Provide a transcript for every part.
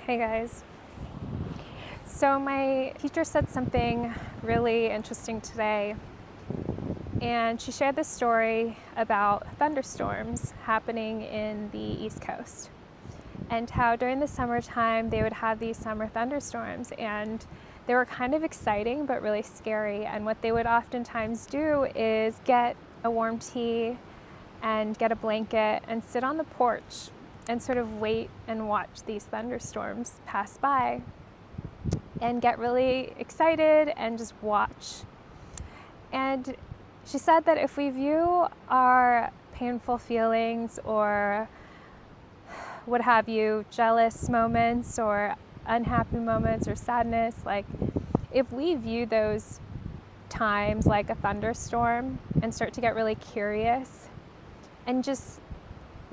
Hey guys. So my teacher said something really interesting today, and she shared this story about thunderstorms happening in the East Coast and how during the summertime they would have these summer thunderstorms, and they were kind of exciting but really scary. And what they would oftentimes do is get a warm tea and get a blanket and sit on the porch and sort of wait and watch these thunderstorms pass by and get really excited and just watch. And she said that if we view our painful feelings or what have you, jealous moments or unhappy moments or sadness, like if we view those times like a thunderstorm and start to get really curious and just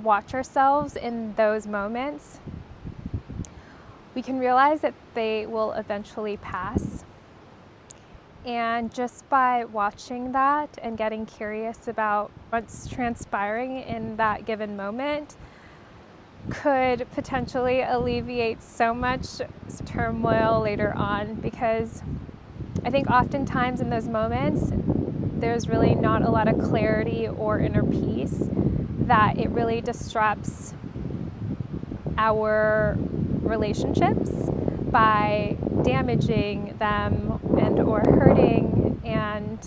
watch ourselves in those moments, we can realize that they will eventually pass. And just by watching that and getting curious about what's transpiring in that given moment could potentially alleviate so much turmoil later on, because I think oftentimes in those moments there's really not a lot of clarity or inner peace, that it really disrupts our relationships by damaging them and or hurting. And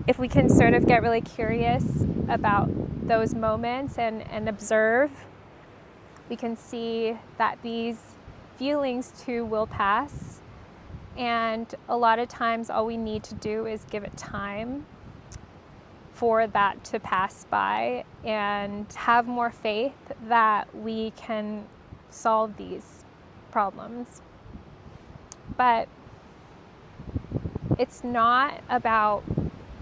if we can sort of get really curious about those moments and observe, we can see that these feelings too will pass. And a lot of times all we need to do is give it time for that to pass by and have more faith that we can solve these problems. But it's not about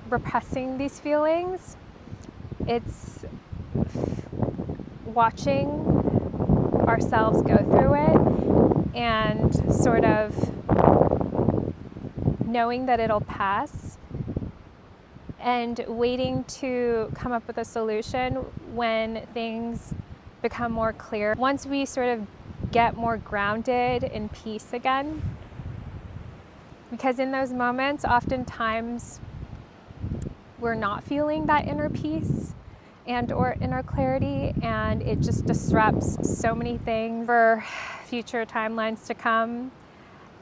repressing these feelings. It's watching ourselves go through it and sort of knowing that it'll pass and waiting to come up with a solution when things become more clear. Once we sort of get more grounded in peace again, because in those moments, oftentimes we're not feeling that inner peace and or inner clarity, and it just disrupts so many things for future timelines to come.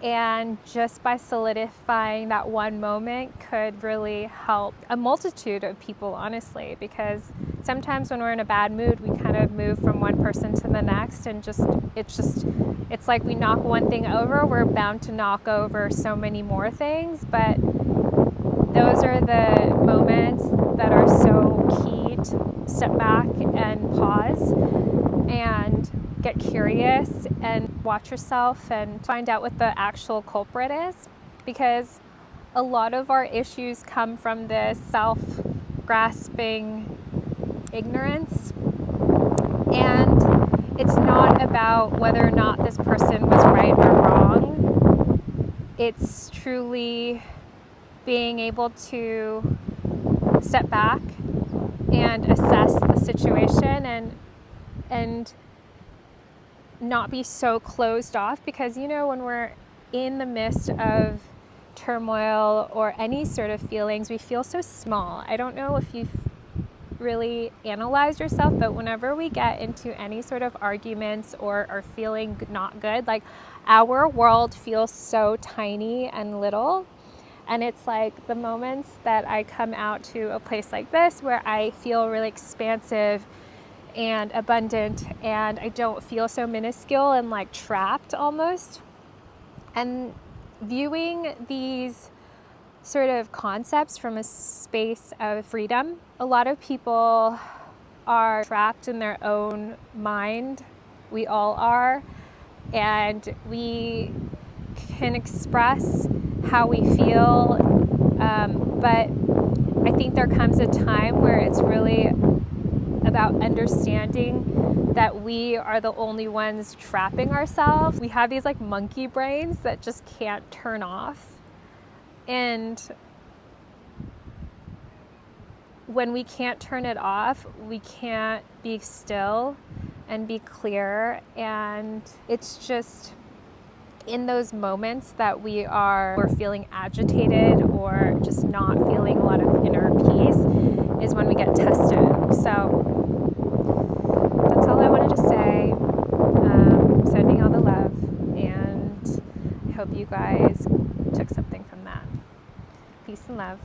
And just by solidifying that one moment could really help a multitude of people, honestly, because sometimes when we're in a bad mood, we kind of move from one person to the next, and it's like we knock one thing over, we're bound to knock over so many more things. But those are the moments that are so key to step back and pause and get curious and watch yourself and find out what the actual culprit is, because a lot of our issues come from this self-grasping ignorance. And it's not about whether or not this person was right or wrong. It's truly being able to step back and assess the situation and not be so closed off, because when we're in the midst of turmoil or any sort of feelings, we feel so small. I don't know if you've really analyzed yourself, but whenever we get into any sort of arguments or are feeling not good, like our world feels so tiny and little. And it's like the moments that I come out to a place like this where I feel really expansive and abundant, and I don't feel so minuscule and like trapped almost. And viewing these sort of concepts from a space of freedom, a lot of people are trapped in their own mind. We all are, and we can express how we feel, but I think there comes a time where it's really about understanding that we are the only ones trapping ourselves. We have these like monkey brains that just can't turn off. And when we can't turn it off, we can't be still and be clear. And it's just in those moments that we're feeling agitated or just not feeling a lot of inner peace is when we get tested. So that's all I wanted to say. Sending all the love, and I hope you guys took something from that. Peace and love.